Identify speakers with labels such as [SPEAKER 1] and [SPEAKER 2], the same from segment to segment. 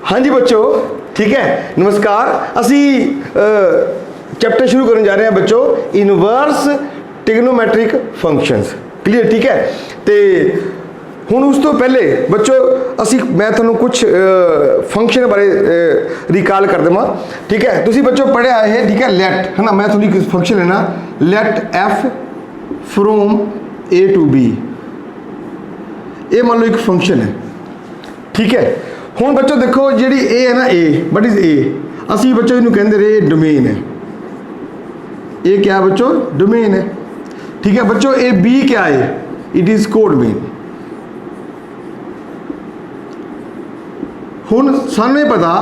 [SPEAKER 1] हाँ जी बच्चों, ठीक है, नमस्कार। असी चैप्टर शुरू करने जा रहे हैं बच्चों, इनवर्स ट्रिग्नोमेट्रिक फंक्शंस। क्लियर, ठीक है। तो हुण उस तो पहले बच्चों असी मैं तुहानूं कुछ फंक्शन बारे रिकॉल कर देवां, ठीक है। तुसीं बच्चों पढ़िया है, ठीक है, लेट, है ना। मैं तुहानूं एक फंक्शन लेना, let F from A to B. ये मान लो एक फंक्शन है, ठीक है। हुण बच्चों देखो जी ए है ना, ए वट इज ए, असी बच्चों इनू कहते रहे डोमेन है। ए क्या है बच्चों? डोमेन है, ठीक है बच्चों। ए बी क्या है? It is codomain. हुण सानू पता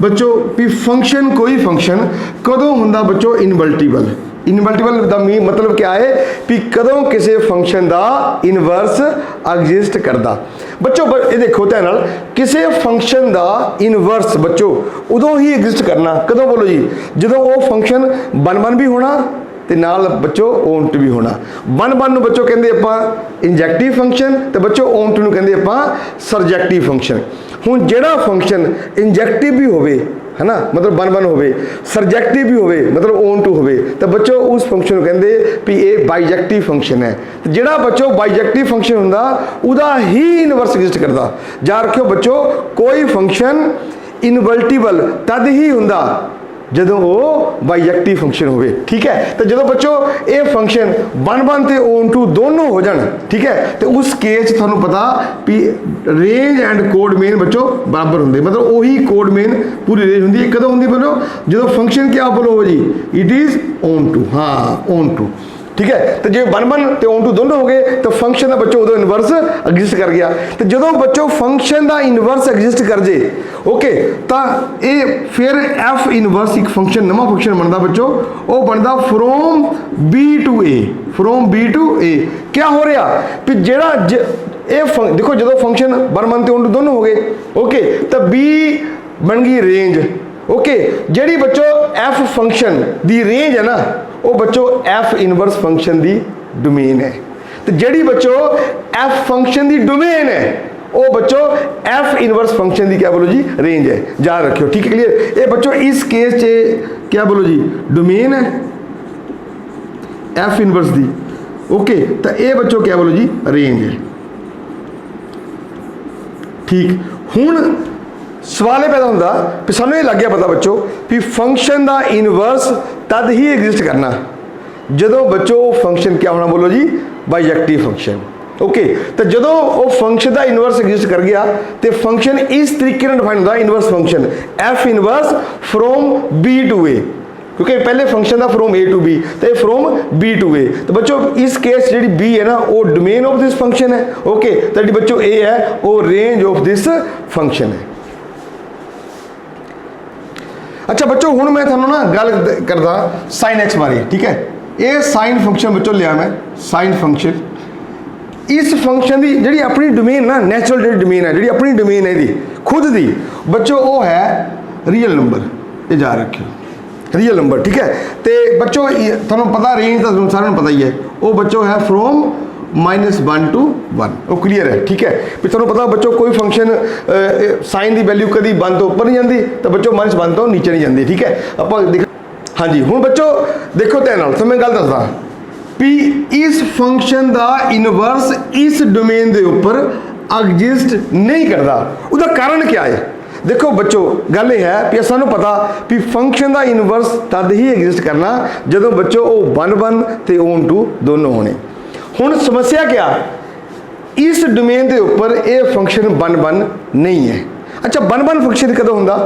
[SPEAKER 1] बच्चों भी फंक्शन, कोई फंक्शन कदों हुंदा बच्चों? इनवर्टिबल। इनवर्टिबल का मतलब क्या है भी कदों किसी फंक्शन का इनवर्स एग्जिस्ट करता। बच्चों ये देखो ध्यान नाल, किसी फंक्शन का इनवर्स बच्चों उदों ही एग्जिस्ट करना, कदों बोलो जी? जदों वो फंक्शन बन बन भी होना ते नाल बच्चों ओन टू भी होना। बन बन नूं बच्चों कहंदे आपां इंजैक्टिव फंक्शन, ते बच्चों ओन टू नूं कहंदे आपां सरजैक्टिव फंक्शन। हुण जिहड़ा फंक्शन इंजैक्टिव भी होवे, है ना, मतलब बन बन होवे, सरजैक्टिव भी होवे, मतलब ओन टू होवे, तो बच्चों उस फंक्शन को कहते भी ये बाइजैक्टिव फंक्शन है। तो जिहड़ा बच्चों बाइजैक्टिव फंक्शन हुंदा उदा ही इनवर्स एग्जिस्ट करता। जा रखियो बच्चों, कोई फंक्शन इनवर्टिबल तद ही हुंदा जदों वो बाइजैक्टिव फंक्शन होवे, ठीक है। तो जो बच्चों ये फंक्शन बन बन ते ओन टू दोनों हो जान, ठीक है, तो उस केस तुहानू पता भी रेंज एंड कोड मेन बच्चों बराबर होंगे, मतलब वही कोड मेन पूरी रेंज होंगी। कदों होंगी बोलो? जो फंक्शन क्या बोलो हो जी? इट इज ओन टू, हाँ ओन टू, ठीक है। तो जो बन बन तो ओन टू दोनों हो गए, तो फंक्शन का बच्चों उदों इनवर्स एग्जिस्ट कर गया। तो जो बच्चों फंक्शन का इनवर्स एग्जिस्ट कर जे, ओके, तो ये फिर एफ इनवर्स एक फंक्शन नवा फंक्शन बनता बच्चों, वो बनता from B to A. From B to A क्या हो रहा भी जेड़ा देखो जो फंक्शन बन बन तो ओन टू दोनों हो गए, ओके, तो बी बन गई रेंज, ओके। जेड़ी बच्चों एफ फंक्शन दी रेंज है ना, वो बच्चों एफ इनवर्स फंक्शन दी डोमेन है। तो जेड़ी बच्चों एफ फंक्शन दी डोमेन है, वो बच्चों एफ इनवर्स फंक्शन दी क्या बोलो जी? रेंज है। याद रखियो, ठीक है, क्लियर। ये बच्चों इस केस च क्या बोलो जी? डोमेन है एफ इनवर्स दी, ओके। तो ये बच्चों क्या बोलो जी? रेंज है, ठीक। हुण सवाल पैदा होंदा भी सानू ये लग गया पता बच्चों भी फंक्शन का इनवर्स तद ही एग्जिस्ट करना जदों बच्चों फंक्शन क्या होना? बोलो जी? बाइजैक्टिव फंक्शन, ओके। तो जदों वो फंक्शन का इनवर्स एग्जिस्ट कर गया तो फंक्शन इस तरीके डिफाइन होता, inverse function F inverse from B to A, क्योंकि पहले फंक्शन था फ्रोम ए टू बी, तो ये फ्रोम बी टू ए। तो बच्चों इस केस जी बी है ना, वो डोमेन ऑफ दिस फंक्शन है, ओके। तो जी बच्चों ए है वो रेंज ऑफ दिस फंक्शन है। अच्छा बच्चों हुण मैं थानू ना गल करदा साइन एक्स बारे, ठीक है। ये साइन फंक्शन बच्चों लिया मैं, साइन फंक्शन। इस फंक्शन की जी अपनी डोमेन ना, नैचुरल जी डोमेन है, जी अपनी डोमेन है दी खुद दी बच्चों, वो है रियल नंबर। ये जा रखियो रियल नंबर, ठीक है। तो बच्चों थानू पता रेंज तो सारे पता ही है, वो बच्चों है फ्रोम -1 to 1, वो क्लीयर है, ठीक है। भी तुहानू पता बच्चों कोई फंक्शन साइन की वैल्यू कभी 1 तो उपर नहीं जाती, तो बच्चों -1 तो नीचे नहीं जाती, ठीक है। आप देख, हाँ जी। हुण बच्चों देखो ध्यान नाल, तो मैं गल दसदा भी इस फंक्शन का इनवर्स इस डोमेन के उपर एग्जिस्ट नहीं करता। उसका कारण क्या है? देखो बच्चों गल यह है भी सानू पता भी फंक्शन का इनवर्स तद ही एग्जिस्ट करना जदों बच्चों वो बन बन तो ओन टू दोनों होने। हुण समस्या क्या? इस डोमेन के उपर यह फंक्शन बन बन नहीं है। अच्छा बन बन फंक्शन कदों होंदा?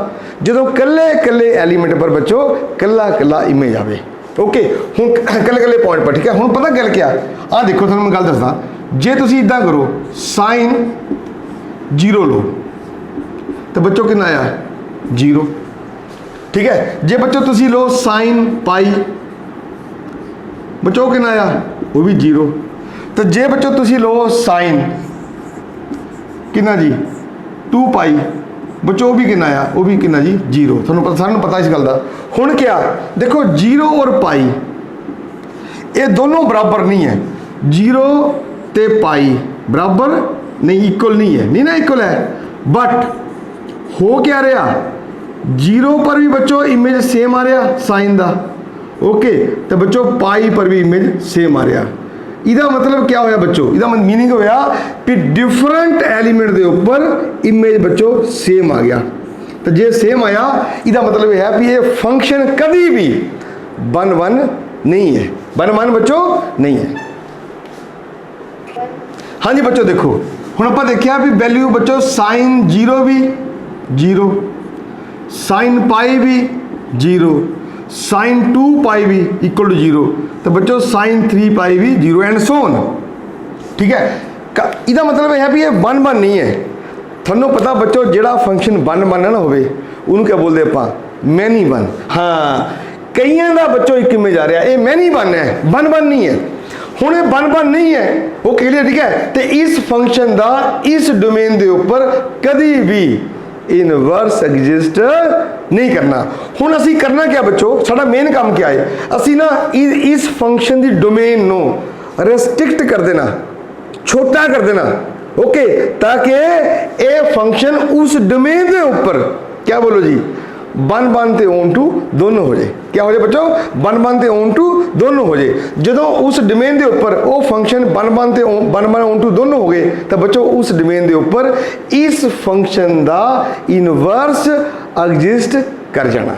[SPEAKER 1] जदों कल्ले कल्ले एलीमेंट पर बच्चों कल्ला कल्ला इमेज आवे, ओके। हुण कल्ले कल्ले पॉइंट पर, ठीक है। हुण पता गल क्या? आ देखो तुहानूं मैं गल दसदा, जे तुसीं इदां करो साइन 0 लो तो बच्चों कितना आया? 0, ठीक है। जे बच्चों तुसीं लो साइन पाई, बच्चों कितना आया? वो भी 0। तो जे बच्चों तुसीं लो साइन कितना जी? 2 पाई, बच्चों वो भी कितना आया? वो भी कितना जी? 0। तुहानूं पता, सानूं पता इस गल का। हुण क्या देखो 0 और पाई ये दोनों बराबर नहीं है, 0 ते पाई बराबर नहीं, इक्वल नहीं है, नहीं ना इक्वल है। बट हो क्या रहा, जीरो पर भी बच्चों इमेज सेम आ रहा साइन का, ओके। तो बच्चों पाई पर भी इमेज सेम आ रहा। इसका मतलब क्या होया बच्चों, इसका मीनिंग होया कि डिफरेंट एलीमेंट के उपर इमेज बच्चों सेम आ गया। तो जे सेम आया इसका मतलब यह है कि ये फंक्शन कभी भी 1 1 नहीं है, 1 1 बच्चों नहीं है। हाँ जी बच्चों देखो हुण आपां देखिया भी वैल्यू बच्चों साइन 0 भी 0, साइन पाई भी 0, साइन 2 पाई भी इक्वल टू 0, तो बच्चों साइन 3 पाई भी 0 एंड सो ऑन, ठीक है। इसका मतलब यह है भी ये 1 1 नहीं है। थानू पता बच्चों जिहड़ा फंक्शन 1 1 ना होवे उन्होंने क्या बोलते आपां, मैनी 1। हाँ कईयां दा बच्चों एक इमेज आ रहा, ये मैनी 1 है, 1 1 नहीं है। हुण ये 1 1 नहीं है, वो क्लियर, ठीक है। तो इस फंक्शन का इस डोमेन के उपर कभी भी इनवर्स एग्जिस्ट नहीं करना। हुण असी करना क्या बच्चों, साडा मेन काम क्या है, असी ना इस फंक्शन की डोमेन नो रेस्ट्रिक्ट कर देना, छोटा कर देना, ओके, ताकि ये फंक्शन उस डोमेन के ऊपर क्या बोलो जी 1 1 ते ऑन टू दोनों हो जाए। क्या हो जाए बच्चों, 1 1 ते ऑन टू दोनों हो जाए। जो उस डोमेन के उपर वो फंक्शन 1 1 ते 1 1 ऑन टू दोनों हो गए, तो बच्चों उस डोमेन के उपर इस फंक्शन का इनवर्स एग्जिस्ट कर जाना।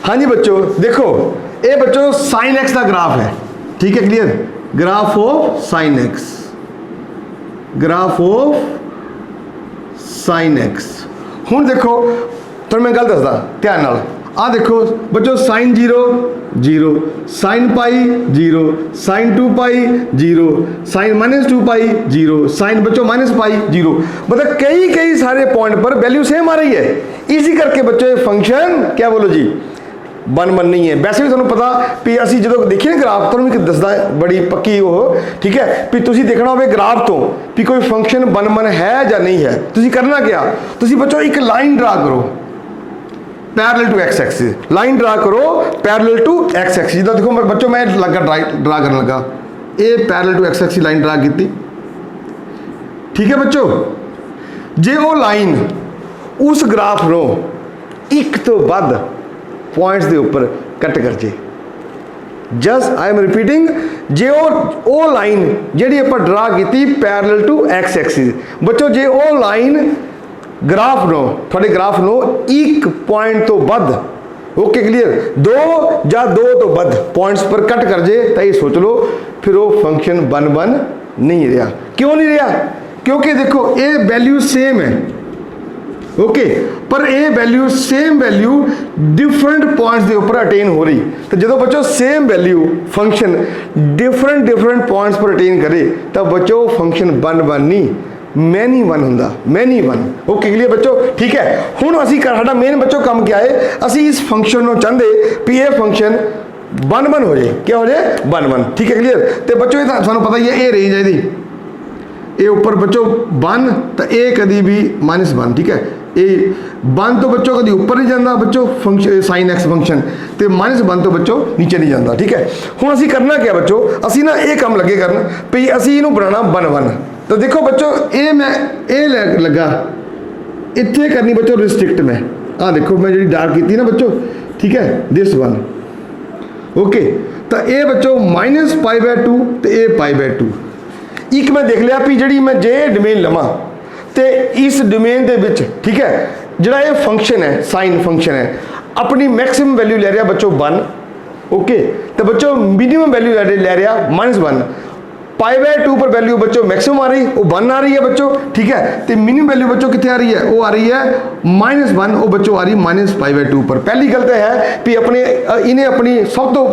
[SPEAKER 1] हाँ जी बच्चों देखो ये बच्चों साइन एक्स का ग्राफ है, ठीक है, clear, graph of sine x, graph of sine x. हुण देखो तो मैं गल दसदा ध्यान नाल, आ देखो बच्चों साइन 0 0, साइन पाई 0, साइन 2 पाई 0, साइन -2 पाई 0, साइन बच्चों माइनस पाई 0, मतलब कई सारे पॉइंट पर वैल्यू सेम आ रही है। इसी करके बच्चों ये फंक्शन क्या बोलो जी 1 1 नहीं है। वैसे भी तुहानूं पता भी असीं जो देखिए ना ग्राफ, तुहानूं एक दसदा बड़ी पक्की वो, ठीक है, भी तुसीं देखना होवे ग्राफ तो भी कोई फंक्शन 1 1 है या नहीं है। तुसीं करना क्या, तुसीं बच्चों एक लाइन ड्रा करो parallel to X axis, line draw करो पैरेलल टू एक्स एक्सिस। जिद्दां देखो बच्चों मैं लगा ड्रा करन लगा, ये parallel to X axis line draw की, ठीक है बच्चों। जे वो लाइन उस ग्राफ नो एक तो वध पॉइंट्स के उपर कट कर जे, जस्ट आई एम रिपीटिंग, जे वो लाइन जी आप ड्रा की पैरेलल टू एक्स एक्सिस, बच्चों जे वो लाइन ग्राफ नो थोड़े ग्राफ नो एक पॉइंट तो वध, ओके क्लियर, 2 या 2 तो वध पॉइंट्स पर कट कर जे, तो ये सोच लो फिर वो फंक्शन 1 1 नहीं रहा। क्यों नहीं रहा, क्योंकि देखो ये वैल्यू सेम है, ओके, पर ये value same value different points के उपर अटेन हो रही। तो जो बच्चों same value function different points पर अटेन करे तो बच्चों फंक्शन 1 1 नहीं मैनी 1 होंदा, मैनी 1, ओके क्लियर बच्चों, ठीक है। हुण असीं साडा मेन बच्चों काम क्या है, असीं इस फंक्शन को चाहते भी ये फंक्शन 1 1 हो जाए, क्या हो जाए 1 1, ठीक है क्लियर। तो बच्चों ये सानूं पता ही है ये रेंज है इसकी, ये ऊपर बच्चों 1 तो ये कभी भी -1, ठीक है, ये 1 तो बच्चों कभी ऊपर नहीं जाता बच्चों फंक्शन साइन एक्स फंक्शन, तो -1 तो बच्चों नीचे नहीं जाता, ठीक है। हुण असीं करना क्या बच्चों, असीं ना ये काम लगे करन भी असीं इहनूं बनाना 1 1। तो देखो बच्चों ये मैं ये लगा इत्थे करनी बच्चों रिस्ट्रिक्ट में, देखो मैं जी डार्क की ना बच्चों, ठीक है, दिस 1, ओके। तो ये बच्चों -π/2 तो ये π/2। एक मैं देख लिया भी जी मैं जे डोमेन लवां तो इस डोमेन के विच, ठीक है, जोड़ा ये फंक्शन है साइन फंक्शन है अपनी मैक्सिमम वैल्यू ले रहा बच्चों 1, ओके, तो बच्चों मिनिमम वैल्यू ले रहा -1, π/2 पर वैल्यू बच्चों मैक्सिमम आ रही वो 1 आ रही है बच्चों, ठीक है। तो मिनिमम वैल्यू बच्चों कितने आ रही है, वो आ रही है -1, वो बच्चों आ रही -π/2 पर। पहली गल तो है भी अपने इन्हें अपनी सब तो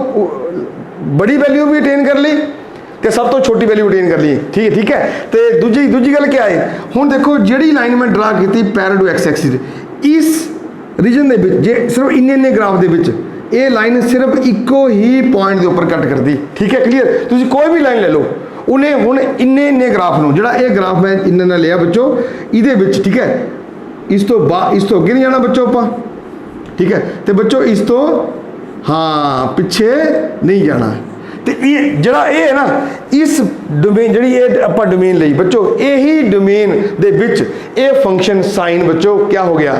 [SPEAKER 1] बड़ी वैल्यू भी अटेन कर ली तो सब तो छोटी वैल्यू अटेन कर ली, ठीक है। तो दूजी गल क्या है, हुण देखो जी लाइन मैं ड्रा की पैरेलल टू एक्स एक्सिस, इस रीजन के जे सिर्फ इन्ने ग्राफ के ये लाइन सिर्फ इको ही पॉइंट के उपर कट करती, ठीक है क्लियर। तुम कोई भी लाइन ले लो उन्हें हुण इन्ने ग्राफ नूं जोड़ा ये ग्राफ मैं इन्ने लिया बच्चों ये, ठीक है, इस तो अगे नहीं जाना बच्चों आपां, ठीक है। तो बच्चों इस तो हाँ पिछे नहीं जाना, तो ये जड़ा ये है ना, इस डोमेन जी ये आप डोमेन ली बच्चों, यही डोमेन दे विच ये फंक्शन साइन बच्चों क्या हो गया,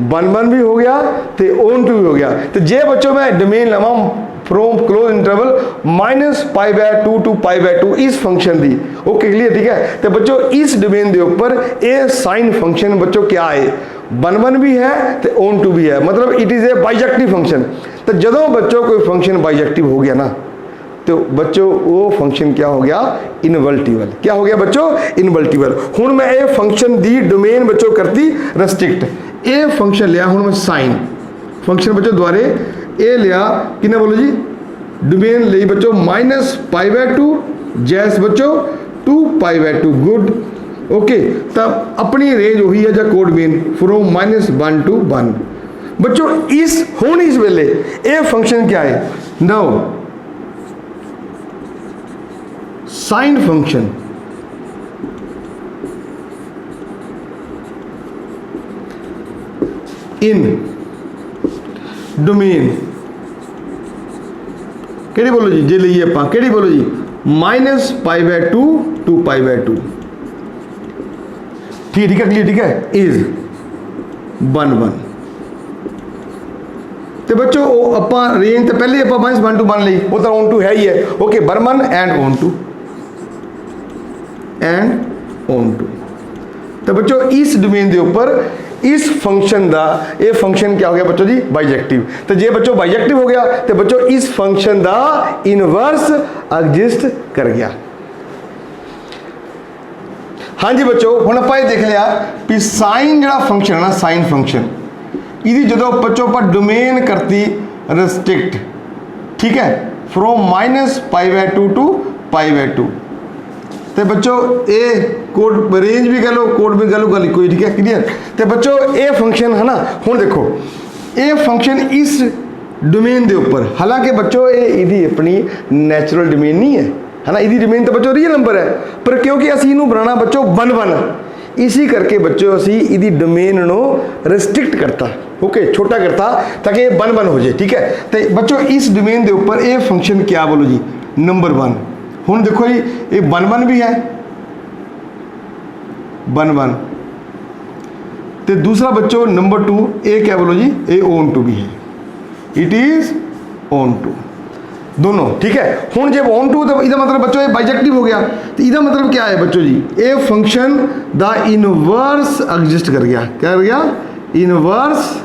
[SPEAKER 1] 1 भी हो गया तो on to भी हो गया। तो जे बच्चों मैं डोमेन लवा फ्रॉम क्लोज इंटरवल -π/2 to π/2 इस फंक्शन दी, ओके क्लियर, ठीक है। तो बच्चों इस डोमेन के उपर ये साइन फंक्शन बच्चों क्या है, 1 भी है तो on to भी है, मतलब it is a bijective function. तो जदों बच्चों कोई फंक्शन बाइजेक्टिव हो गया ना, तो बच्चों वो फंक्शन क्या हो गया, इनवर्टिबल। क्या हो गया बच्चों, इनवर्टिबल। हुण मैं ये फंक्शन दी डोमेन बच्चों करती रेस्ट्रिक्ट, ये फंक्शन लिया हुण मैं साइन फंक्शन बच्चों द्वारे ये लिया किन्ना बोलो जी, डोमेन ली बच्चों -π/2 जैस बच्चों 2π/2 गुड, ओके। तब अपनी रेंज वही है जो कोड मेन फ्रॉम -1 to 1 बच्चों। इस हुण इस वेले ये फंक्शन क्या है, now sine function in domain केड़ी बोलो जी, जे लीए आप केड़ी बोलो जी, -π/2 to π/2, ठीक है क्लियर, ठीक है, इज 1 तो बच्चों आप रेंज तो पहले आप -1 to 1 ली, वो तो on to है ही है, okay 1 and on to and on to। तो बच्चों इस डोमेन के उपर इस फंक्शन का ये फंक्शन क्या हो गया बच्चों जी, बाइजेक्टिव। तो जे बच्चों बाइजेक्टिव हो गया तो बच्चों इस फंक्शन का इनवर्स एग्जिस्ट कर गया। हाँ जी बच्चों, हुण आपां ये देख लिया भी साइन जो फंक्शन है ना, साइन फंक्शन यदि जो बच्चों पर डोमेन करती रेस्ट्रिक्ट, ठीक है, फ्रॉम -π/2 to π/2, तो बच्चों ये कोड रेंज भी कह लो, कोड भी कह लो, गल कोई, ठीक है क्लियर। तो बच्चों ये फंक्शन है ना, हुण देखो ये फंक्शन इस डोमेन के उपर, हालांकि बच्चों ये इहदी अपनी नैचुरल डोमेन नहीं है ना, इहदी डोमेन तो बच्चों रियल नंबर है, पर क्योंकि असीं इहनूं बनाना बच्चों 1 इसी करके बच्चों असीं इहदी डोमेन नूं रेस्ट्रिक्ट करता, ओके छोटा करता ताकि ये 1 हो जाए, ठीक है। तो बच्चों इस डोमेन के उपर ये फंक्शन क्या बोलो जी, नंबर 1। हुण देखो जी ये 1 भी है 1 तो दूसरा बच्चों नंबर 2 ये क्या बोलो जी, ये on to भी है, इट इज on to दोनों, ठीक है। हुण जब on to तो इसका मतलब बच्चों ये बाइजेक्टिव हो गया, तो इसका मतलब क्या है बच्चों जी, ये फंक्शन द इनवर्स एग्जिस्ट कर गया, क्या कर गया, इनवर्स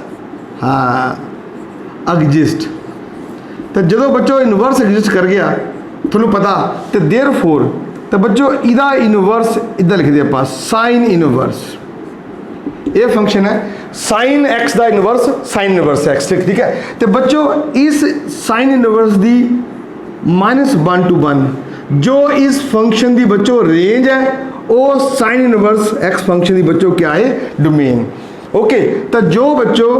[SPEAKER 1] हाँ एग्जिस्ट। तो जो बच्चों इनवर्स एग्जिस्ट कर गया थोड़ा पता, तो देयरफॉर तो बच्चों इदा इनवर्स इधर लिख दिया पास साइन इनवर्स, ये फंक्शन है साइन एक्स का इनवर्स साइन इनवर्स एक्स, ठीक है। तो बच्चों इस साइन इनवर्स दी -1 to 1 जो इस फंक्शन की बच्चों रेंज है, वो साइन इनवर्स एक्स फंक्शन की बच्चों क्या है, डोमेन, ओके। तो जो बच्चों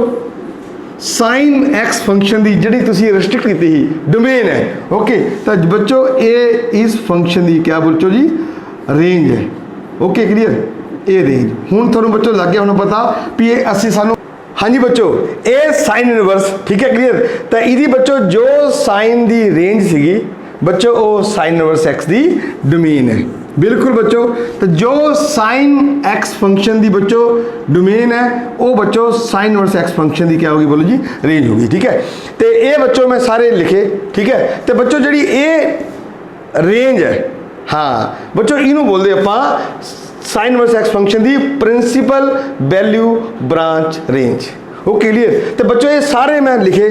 [SPEAKER 1] साइन एक्स फंक्शन की जी तुसी रेस्ट्रिक्ट की थी डोमेन है, ओके। तो बच्चों ये इस फंक्शन की क्या बच्चों जी रेंज है, ओके क्लियर, ये रेंज। हुण तुहानूं बच्चों लग गया हुण पता भी ये असीं सानूं, हाँ जी बच्चों ये साइन इनवर्स, ठीक है क्लियर। तो यदि बच्चों जो साइन की रेंज सी बच्चों वो साइन इनवर्स एक्स की डोमेन है, बिल्कुल बच्चों। तो जो साइन एक्स फंक्शन की बच्चों डोमेन है वो बच्चों साइन इनवर्स एक्स फंक्शन की क्या होगी बोलो जी, रेंज होगी, ठीक है। तो ये बच्चों मैं सारे लिखे, ठीक है। तो बच्चों जी ये रेंज है, हाँ बच्चों इनू बोलते आप साइन इनवर्स एक्स फंक्शन की प्रिंसीपल वैल्यू ब्रांच रेंज, वो क्लियर। तो बच्चों ये सारे मैं लिखे,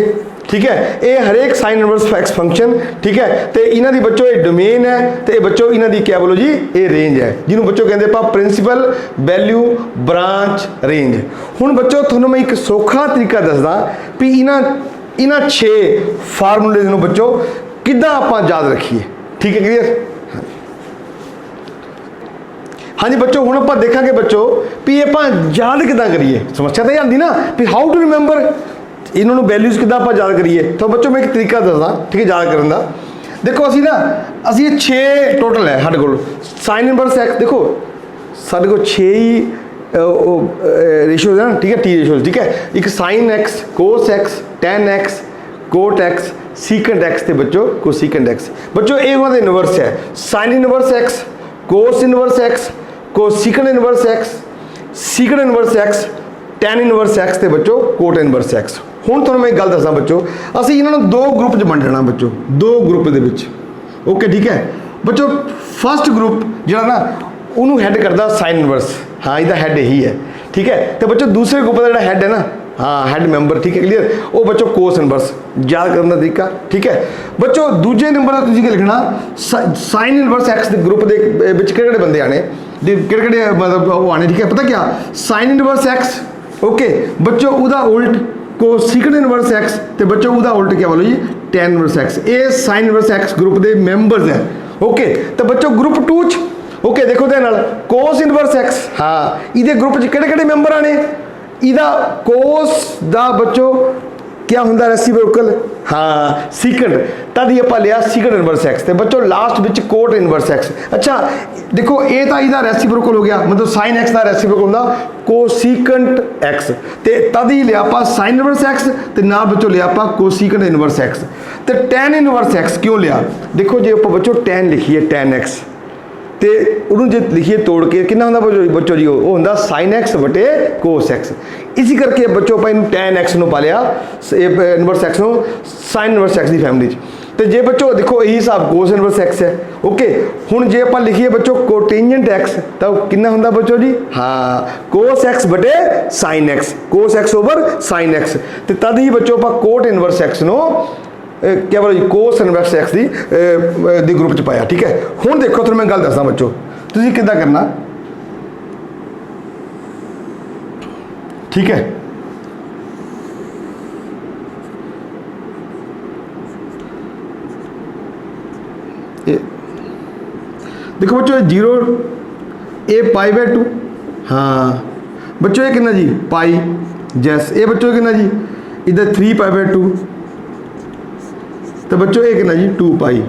[SPEAKER 1] ठीक है, ये हरेक साइन इनवर्स एक्स फंक्शन, ठीक है। तो इन्हों की बच्चों ये डोमेन है, तो ये बच्चों इन्हों की क्या बोलो जी, ये रेंज है, जिन्होंने बच्चों कहते हैं प्रिंसीपल वैल्यू ब्रांच रेंज। हुण बच्चों थोड़ा मैं एक सौखा तरीका दसदा भी इन्हां 6 फार्मूले नूं बच्चों किद्दां आपां याद रखिए, ठीक है क्लियर। हाँ जी बच्चों हुण आपां देखांगे बच्चों भी आपां याद किद्दां करिए, समस्या तो आती ना भी हाउ टू रिमेंबर इन्होंने वैल्यूज़ किद्दां आपां याद करिए। तो बच्चों मैं एक तरीका दसदा, ठीक है, याद करन दा। देखो असी ना असी 6 टोटल है साढ़े कोल साइन इनवर्स एक्स, देखो साढ़े को 6 ही रेशियोज है ना, ठीक है, टी रेशियोज, ठीक है। एक sine X, cos X, tan X, cot X, secant X ते बच्चों कोसीकेंट एक्स। बच्चों ये उन्होंने इनवर्स है, sine inverse X, cos inverse X, cosecant inverse X, secant inverse X, tan inverse X ते बच्चों कोट इनवर्स एक्स। हुण तुहानूं मैं एक गल दसां बच्चों, असीं इन्हां नूं दो ग्रुप च वंडना बच्चों, दो ग्रुप दे विच। ओके ठीक है बच्चों, फस्ट ग्रुप जिहड़ा ना उन्होंने हैड करता साइन इनवर्स, हाँ इसका हैड यही है ठीक है। तो बच्चों दूसरे ग्रुप का जो हैड है ना, हाँ हैड मैंबर ठीक है क्लियर, वो बच्चों कोस इनवर्स, याद करने का तरीका ठीक है। बच्चों दूजे नंबर का तुसीं लिखना साइन इनवर्स एक्स के ग्रुप के विच किहड़े बंदे आने, किहड़े मतलब वो आने ठीक है। पता क्या साइन इनवर्स एक्स, ओके बच्चों उदा उल्ट कोसीकेंट इनवर्स एक्स, तो बच्चों उदा उल्ट क्या बोलो जी टैन इनवर्स एक्स। ये साइन इनवर्स एक्स ग्रुप के मैंबरस हैं। ओके तो बच्चों ग्रुप 2 च ओके देखो ध्यान नाल कोस इनवर्स एक्स, हाँ ये ग्रुप च किहड़े मैंबर आने, इहदा कोस दा बच्चों क्या होंदा रेसिप्रोकल, हाँ सीकेंट, तद ही आपां लिया सीकेंट इनवर्स एक्स, तो बच्चों लास्ट विच कोट इनवर्स एक्स। अच्छा देखो ये तो इहदा रेसिप्रोकल हो गया, मतलब साइन एक्स का रेसिप्रोकल होंदा कोसीकेंट एक्स, तो तद ही लिया आपां साइन इनवर्स एक्स, तो नाल बच्चों लिया आपां कोसीकेंट इनवर्स एक्स। तो टैन इनवर्स एक्स क्यों लिया, देखो जो आपां बच्चों टैन लिखिए टैन एक्स, तो उन्होंने जो लिखिए तोड़ के कितना होंदा बच्चों जी, वो होंदा साइन एक्स बटे कोस एक्स। इसी करके बच्चों अपन टैन एक्स नूं पा लिया इनवर्स एक्स नूं साइन इनवर्स एक्स की फैमिली। तो जे बच्चों देखो यही हिसाब कोस इनवर्स एक्स है। ओके हुण जे अपन लिखिए बच्चों कोटेंजेंट एक्स, तो कितना होंदा बच्चों जी, हाँ कोस एक्स बटे sign X, cos x over sine x. तो तद ही बच्चों अपन कोट इनवर्स एक्स नूं क्या बोलो जी कोस इनवर्स एक्स दी ग्रुप च पाया ठीक है। हुण देखो तुहानूं मैं गल दसां बच्चों, तुसीं किद्दां करना ठीक है। देखो बच्चों 0 ए पाई बाय 2, हाँ बच्चों ये कितना जी पाई, जैस ये बच्चों कितना जी इधर 3 पाई बाय 2, तो बच्चों ये कितना जी 2 पाई।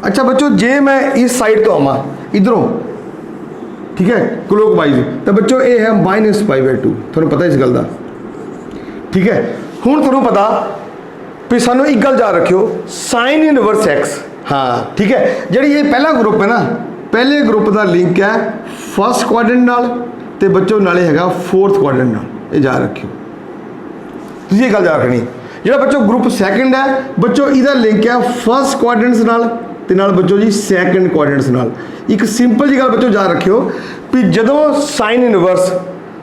[SPEAKER 1] अच्छा बच्चों जे मैं इस साइड तो आवा इधरों ठीक है क्लॉकवाइज, तो बच्चों ये है माइनस पाई बाय 2, थोड़ा पता इस गल का ठीक है। हुण थोड़ा पता भी सानू एक गल याद रखियो साइन इनवर्स एक्स, हाँ ठीक है जी ये पहला ग्रुप है ना, पहले ग्रुप का लिंक है फर्स्ट क्वाड्रेंट नाल, ते बच्चों नाले हैगा फोर्थ क्वाड्रेंट नाल, ये याद रखियो तुसीं ये गल याद रखनी। जो बच्चों ग्रुप सैकेंड है बच्चों इहदा लिंक है फर्स्ट क्वाड्रेंट्स नाल, ते नाल बच्चों जी सैकेंड क्वाड्रेंट्स नाल। एक सिंपल जी गल बच्चों याद रखियो भी जदों साइन इनवर्स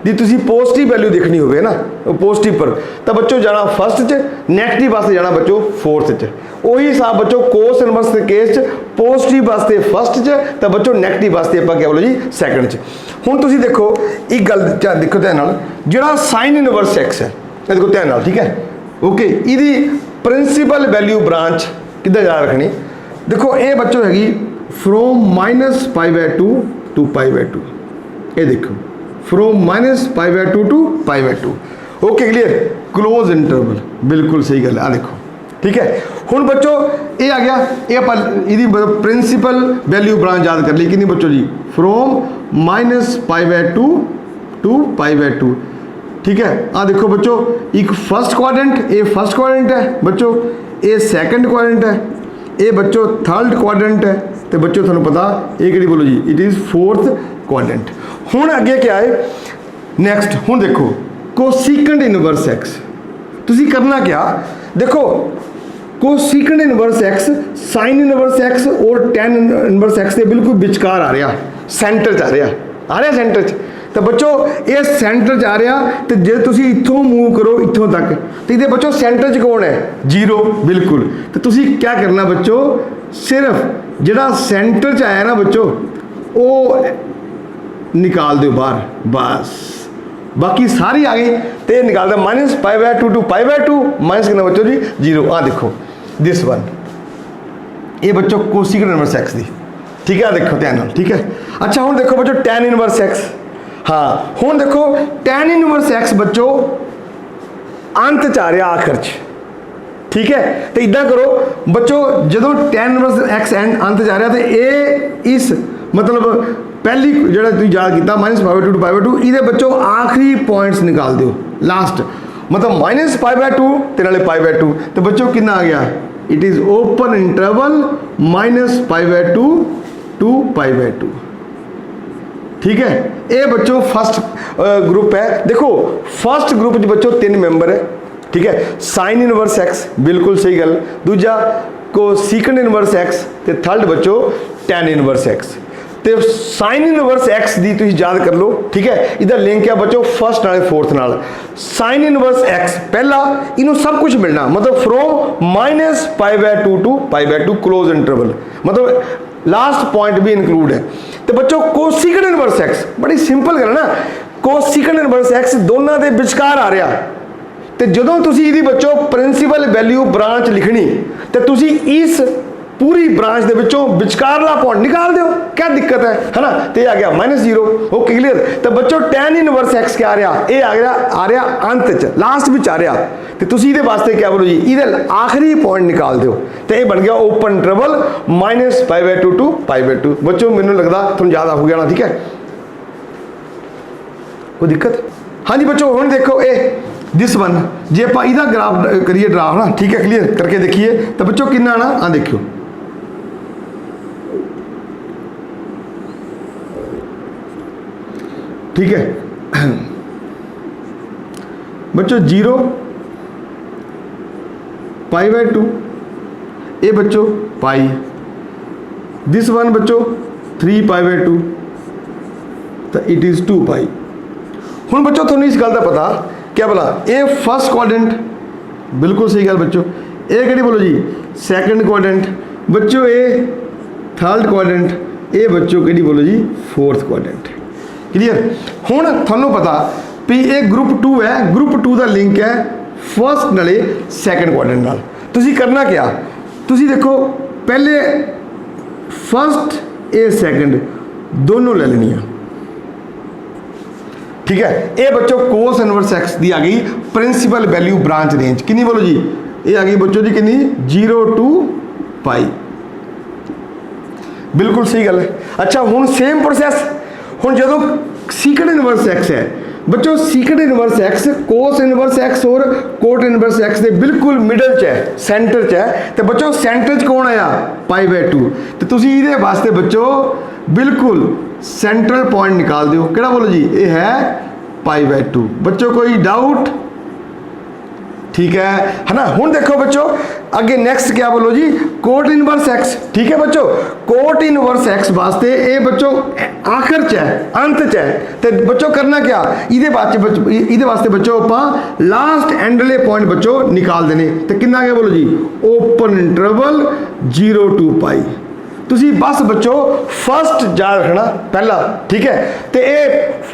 [SPEAKER 1] दी तुसी पॉजिटिव वैल्यू देखनी होवे ना पॉजिटिव पर, तो बच्चों जाना फर्स्ट च, नेगेटिव वास्ते जाना बच्चों फोर्थ च। वही हिसाब बच्चों कोस इनवर्स के केस च पॉजिटिव वास्ते फर्स्ट च, तो बच्चों नेगेटिव वास्ते आपां क्या बोलो जी सैकेंड च। हुण तुसी देखो एक गल देखो ध्यान नाल, जिहड़ा साइन इनवर्स एक्स है देखो ध्यान नाल ठीक है। ओके इहदी प्रिंसीपल वैल्यू ब्रांच किद्दां याद रखनी, देखो ये बच्चों हैगी from minus pi by 2 to pi by 2, ये देखो from minus pi by 2 to pi by 2। Okay clear, close interval, बिल्कुल सही गल है, आ देखो ठीक है। हुण बच्चों ये आ गया, ये आप इहदी प्रिंसीपल वैल्यू ब्रांच याद कर ली कितनी बच्चों जी from minus pi by 2 to pi by 2 ठीक है। आ देखो बच्चों एक फर्स्ट क्वाड्रेंट, ये फर्स्ट क्वाड्रेंट है बच्चों, ये सैकेंड क्वाड्रेंट है, ये बच्चों थर्ड क्वाड्रेंट है, तो बच्चों थानू पता ये कि बोलो जी इट इज़ फोर्थ क्वाड्रेंट। हुण अगे क्या है नैक्सट, हुण देखो कोसीकेंट इनवर्स एक्स, तुसी करना क्या देखो cosecant inverse x sign inverse x और टैन इनवर्स एक्स के बिल्कुल विचकार आ रहा, सेंटर च आ रहा सेंटर च। तो बच्चों ये सेंटर च आ रहा, तो जे तुसी इत्थों मूव करो इत्थों तक, तो ये बच्चों सेंटर च कौन है 0 बिल्कुल। तो तुसी क्या करना बच्चों, सिर्फ जिहड़ा सेंटर च आया ना बच्चों वो निकाल दो बाहर, बस बाकी सारी आ गई तो ये निकाल दो minus pi by 2 to pi by 2 minus कितना बच्चों जी 0। हाँ देखो दिस वन ये बच्चों कोसीकेंट इनवर्स एक्स दी ठीक है, देखो ध्यान नाल ठीक है। अच्छा हुण देखो बच्चों टैन इनवर्स एक्स, हाँ हुण देखो टैन इनवर्स एक्स बच्चों अंत च आ रहा आखिर च ठीक है। तो इदा करो बच्चों जो टैन इनवर्स एक्स अंत च आ रहा, तो ये इस मतलब पहली जो तुम याद किया minus pi by 2 to pi by 2 ये बच्चों आखिरी पॉइंट्स निकाल दो लास्ट, मतलब माइनस पाई बाय टू ते नाले पाई बाय टू, तो बच्चों कितना आ गया, it is open interval minus pi by two to pi by two. ठीक है, ये बच्चों फर्स्ट ग्रुप है। देखो फर्स्ट ग्रुप बच्चों 3 मैंबर है, ठीक है, साइन इनवर्स एक्स, बिल्कुल सही गल। दूजा को सीकंड इनवर्स एक्स, ते थर्ड बच्चों टैन इनवर्स एक्स। तो साइन इनवर्स एक्स दी तुम याद कर लो, ठीक है, इधर लिंक है बच्चों फर्स्ट नाल फोर्थ नाल। साइन इनवर्स एक्स पहला इनू सब कुछ मिलना, मतलब from minus pi by two to pi by two close interval, मतलब लास्ट पॉइंट भी इंक्लूड है। तो बच्चों कोसिकंड इनवर्स एक्स बड़ी सिंपल गल ना, कोसिकंड इनवर्स एक्स दोनों के विचकार आ रहा, तो जो तुसी इहदी बच्चों प्रिंसीपल वैल्यू ब्रांच लिखनी, तो तुसी इस पूरी ब्रांच के विचों विचकारला पॉइंट निकाल दो, क्या दिक्कत है ना। तो ये आ गया -0, ओके क्लियर। तो बच्चों टैन इनवर्स एक्स क्या आ रहा, ये आ गया अंत च, लास्ट में आ रहा, तो तुसी इहदे वास्ते क्या बोलो जी, इहदे आखिरी पॉइंट निकाल दो, तो ये बन गया open interval minus pi by two to pi by two. बच्चों मैनूं लगदा तुहानूं याद हो गया ना, ठीक है, कोई दिक्कत। हाँ जी बच्चों हुण देखो ए दिस वन, जे आप इहदा ग्राफ करिए ड्रा ना, ठीक है, क्लीयर करके देखिए, तो बच्चों कितना आना आ देखियो, ठीक है बच्चों 0 पाई बाय टू, ए बच्चों पाई, दिस वन बच्चों 3 पाई बाय टू, तो इट इज़ 2 पाई। हुण बच्चों थोड़ी इस गल का पता क्या बोला, ए फर्स्ट क्वाड्रेंट, बिल्कुल सही गल बच्चों, ए कि बोलो जी सैकेंड क्वाड्रेंट, बच्चों ए थर्ड क्वाड्रेंट, ए बच्चों कि बोलो जी फोर्थ क्वाड्रेंट। क्लीयर। हुण थानू पता भी ये ग्रुप 2 है, ग्रुप 2 का लिंक है फर्स्ट नाले सैकेंड क्वाड्रेंट नाल। तुसी करना क्या, तुसी देखो पहले फर्स्ट ए सैकेंड दोनों ले लेनी, ठीक है। ये बच्चों कोस इनवर्स एक्स दी आ गई प्रिंसिपल वैल्यू ब्रांच रेंज, कितनी बोलो जी, ये आ गई बच्चों जी कितनी 0 टू पाई, बिल्कुल सही गल है। अच्छा हुण सेम प्रोसैस, हुण जो सीकंड इनवर्स एक्स है बच्चों, secant inverse X cos inverse x और कोट इनवर्स एक्स के बिल्कुल मिडल च है, सेंटर च है, तो बच्चों सेंटर च कौन आया पाई बाय टू, तो तुसी इहदे वास्ते बच्चों बिल्कुल सेंट्रल पॉइंट निकाल दो, केड़ा बोलो जी, ये है पाई बाय टू। बच्चों कोई डाउट, ठीक है ना। हुण देखो बच्चों अगे नेक्स्ट क्या बोलो जी, कोट इनवर्स एक्स, ठीक है बच्चों, कोट इनवर्स एक्स वास्ते ये बच्चों आखिर च है, अंत च है, तो बच्चों करना क्या, इहदे वास्ते बच्चों आप लास्ट एंडले पॉइंट बच्चों निकाल देने, तो कितना गया बोलो जी, ओपन इंटरवल 0 टू पाई। तुसी बस बच्चों फर्स्ट याद रखना पहला, ठीक है। तो ये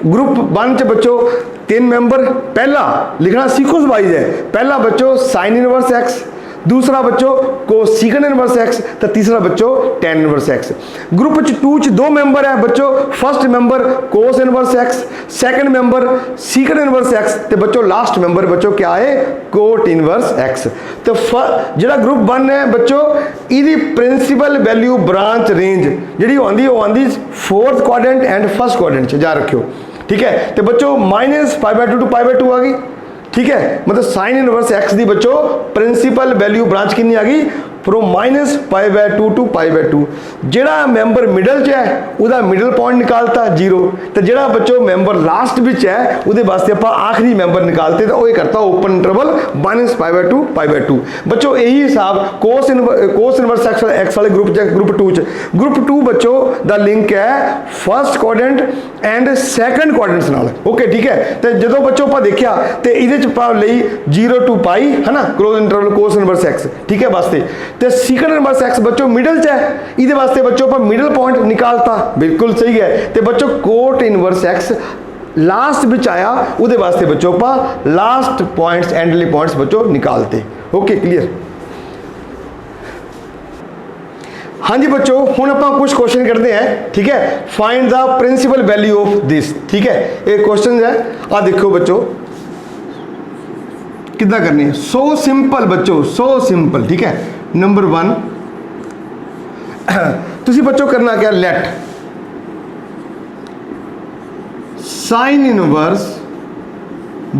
[SPEAKER 1] ग्रुप 1 च बच्चों 3 मैंबर, पहला लिखना सीक्वेंस वाइज है, पहला बच्चों साइन इनवर्स एक्स, दूसरा बच्चों कोसिकंड इनवर्स एक्स, तो तीसरा बच्चों टैन इनवर्स एक्स। ग्रुप 2 च 2 मैंबर है बच्चों, फर्स्ट मैंबर कोस inverse x, second member secant inverse x, तो बच्चों लास्ट मैंबर बच्चों क्या है कोट इनवर्स एक्स। तो जो ग्रुप 1 है बच्चों, इसकी प्रिंसिपल वैल्यू ब्रांच रेंज जी आती fourth quadrant and first quadrant जा रखियो, ठीक है। तो बच्चों minus pi by two to pi by two आ गई, ठीक है, मतलब साइन इनवर्स एक्स दी बच्चों प्रिंसिपल वैल्यू ब्रांच कितनी आ गई from minus pi by two to pi by two. जेड़ा मैंबर मिडल च है उसका मिडल पॉइंट निकालता 0, तो जेड़ा बच्चों मैंबर लास्ट विच है उसदे वास्ते आप आखिरी मैंबर निकालते, तो वही करता open interval minus pi by to pi by two. बच्चों यही हिसाब कोस इनवर्स एक्स वाले ग्रुप 2 च। ग्रुप 2 बच्चों दा लिंक है first quadrant and second quadrants नाल, ओके ठीक है। तो जो बच्चों आप देखा तो ये 0 टू पाई है ना, क्लोज इंटरवल कोस इनवर्स एक्स, ठीक है वास्ते। तो सीकंड इनवर्स एक्स बच्चों मिडल च है, ये वास्ते बच्चों पर मिडल पॉइंट निकालता, बिल्कुल सही है। तो बच्चों कोट इनवर्स एक्स लास्ट में आया, उसदे वास्ते बच्चों पर लास्ट पॉइंट्स एंडली पॉइंट्स बच्चों निकालते, ओके क्लियर। हाँ जी बच्चों हुण आप कुछ क्वेश्चन करते हैं, ठीक है। Find the principal value of this, ठीक है, एक क्वेश्चन है आ देखो बच्चों कितना करनी है, सो सिंपल बच्चों, सो सिंपल, ठीक है। नंबर 1 तुसी बच्चों करना क्या, let sine inverse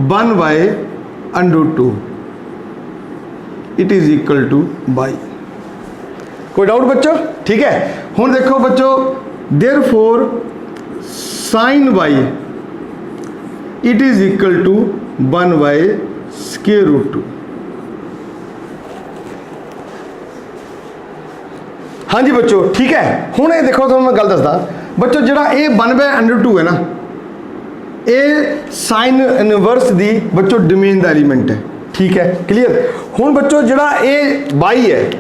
[SPEAKER 1] 1 by √2 it is equal to y. कोई डाउट बच्चों? ठीक है, हुण देखो बच्चों, therefore sine y it is equal to 1/√2। हाँ जी बच्चों, ठीक है। हुण ये देखो तुहानूं मैं गल दसदा बच्चों, जिहड़ा ये 1/√2 है ना, ये साइन इनवर्स दी बच्चों डोमेन दा एलीमेंट है। ठीक है, क्लीयर। हुण बच्चों जिहड़ा ये बाई है,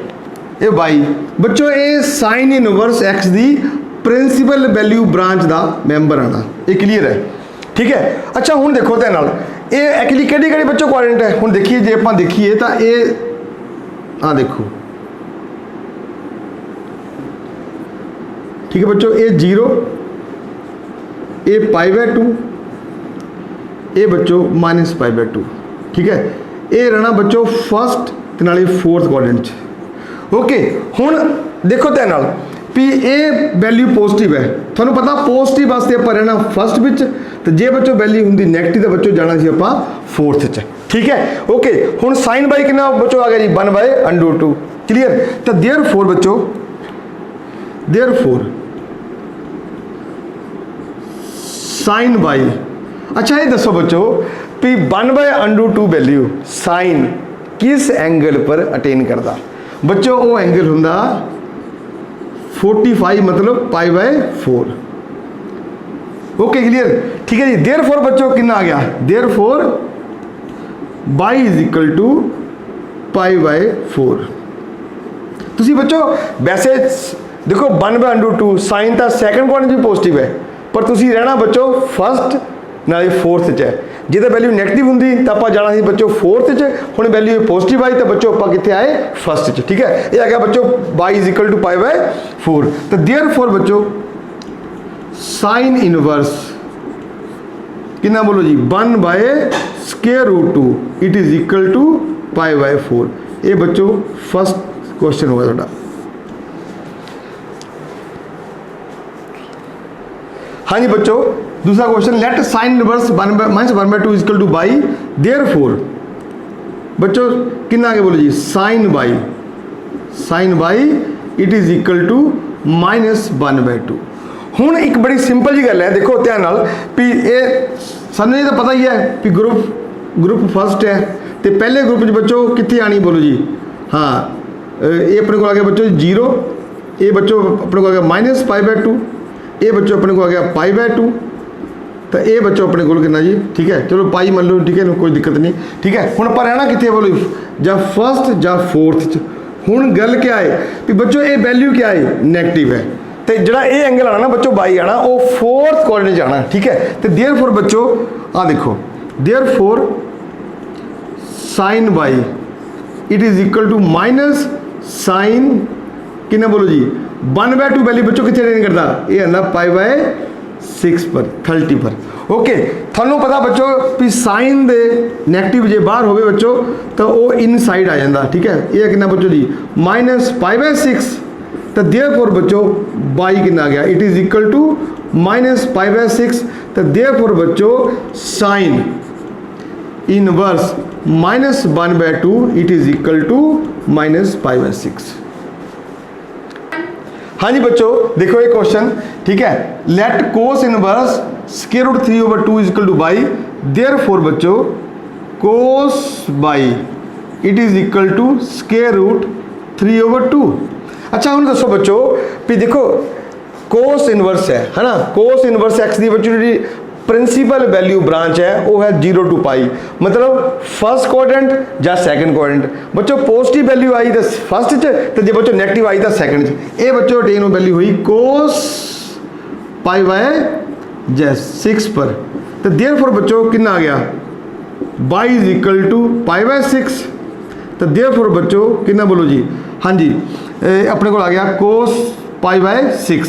[SPEAKER 1] ये बाई बच्चों ये साइन इनवर्स एक्स दी प्रिंसीपल वैल्यू ब्रांच दा मैंबर आना, ये क्लीयर है। ठीक है, अच्छा हुण देखो ध्यान नाल, ये एक्चुअली किहड़ी किहड़ी बच्चों कोआर्डिनेट है। हुण देखिए, जे आपां देखिए तो ये देखो, ठीक है बच्चों, ये 0, ये π/2, ये बच्चों -π/2। ठीक है, ये रहना बच्चों फर्स्ट ते नाले फोर्थ क्वाड्रेंट। ओके, हुण देखो ध्यान नाल भी ये वैल्यू पॉजिटिव है, थोड़ा पता पॉजिटिव वास्ते आप रहना फर्स्ट विच, तो जे बच्चों वैल्यू होंगी नैगेटिव तो बच्चों जाना सी आपां फोर्थ च। ठीक है, ओके। हुण साइन बाई कितना बच्चों आ गया जी 1/√2, क्लीयर। तो देयरफॉर बच्चों, देयरफॉर साइन बाई, अच्छा ये दसो बच्चों भी 1/√2 वैल्यू साइन किस एंगल पर अटेन करता बच्चों? वो एंगल हुंदा 45 मतलब π/4। Okay, clear. ठीक है जी, देयरफॉर बच्चों कितना आ गया? Therefore y is equal to π/4। तुसी बच्चों वैसे देखो 1/√2 साइन का सैकेंड क्वाड्रेंट भी पॉजिटिव है, पर तुसी रहना बच्चों फर्स्ट नाले फोर्थ च है। जे तो वैल्यू नैगेटिव होंगी तो आप जाना सी बच्चों फोर्थ च, हुण वैल्यू पॉजिटिव आई तो बच्चों आप कितने आए? फर्स्ट च। ठीक है, ये आ गया बच्चों बाई इज इक्वल टू π/4। तो देयरफॉर बच्चों साइन इनवर्स कितना बोलो जी? 1/√2 इट इज इक्वल टू π/4। ये बच्चों फर्स्ट क्वेश्चन होगा थोड़ा। हाँ जी बच्चों, दूसरा question, let sine inverse 1/2 is equal to y, therefore बच्चों कितना आगे बोलो जी? Sine y it is equal to -1/2। हुण एक बड़ी सिंपल जी गल है, देखो ध्यान नाल भी ये सानूं ये तो पता ही है भी ग्रुप फर्स्ट है, तो पहले ग्रुप बच्चों कितने आनी बोलो जी? हाँ, ये अपने को आ गया बच्चों 0, ये बच्चों अपने को आ गया -π/2, ये बच्चों अपने को आ गया π/2, तो ये बच्चों अपने को कितना जी? ठीक है, चलो पाई मान लो, ठीक है, कोई दिक्कत नहीं। ठीक है, हुण पर रहना कितने बोलो? जा फर्स्ट जा फोर्थ च। हुण गल क्या है कि बच्चों ये वैल्यू क्या है? नैगेटिव है, तो जड़ा ये एंगल आना ना बच्चों बाई आना, वो फोर्थ क्वाड्रेंट जाना। ठीक है, तो देयरफॉर बच्चों आ देखो, therefore sine y it is equal to minus sine कितना बोलो जी? 1/2 वैल्यू बच्चों कितने अटेन करता? ये आना π/6 पर 30 पर। ओके, थानू पता बच्चों भी साइन दे नैगेटिव जे बाहर होवे बच्चों तो वो इनसाइड आ जाता। ठीक है, ये कितना बच्चों जी? -π/6। तो देयरफॉर बच्चों बाई कितना आ गया? It is equal to -π/6। तो देयरफॉर बच्चों sine inverse -1/2 it is equal to -π/6। हाँ जी बच्चों, देखो ये क्वेश्चन, ठीक है, let cos inverse √3/2 is equal to y, therefore बच्चों cos y it is equal to √3/2। अच्छा हुण दसो बच्चों भी देखो कोस इनवर्स है ना, कोस इनवर्स एक्स की बच्चों जी प्रिंसीपल वैल्यू ब्रांच है वो है 0 to π, मतलब फर्स्ट क्वाड्रेंट या सैकेंड क्वाड्रेंट। बच्चों पॉजिटिव वैल्यू आई तो फर्स्ट च, तो जो बच्चों नेगेटिव आई तो सैकेंड च। ये बच्चों अटेन वैल्यू हुई कोस π/6 पर। तो देयरफॉर बच्चों कितना आ गया? Y is equal to π/6। तो देयरफॉर बच्चों कितना बोलो जी? हाँ जी, अपने को आ गया कोस π/6।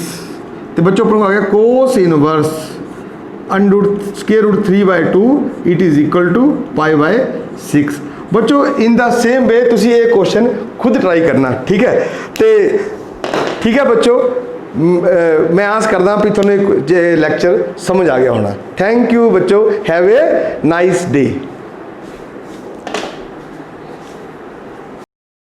[SPEAKER 1] तो बच्चों अपने को आ गया cos inverse √3/2 it is equal to π/6। बच्चों इन द सेम वे तुसी ये क्वेश्चन खुद ट्राई करना, ठीक है। तो ठीक है बच्चों, मैं आस करदा भी तुहानूं जे लैक्चर समझ आ गया होना। थैंक यू बच्चों, हैव ए नाइस डे।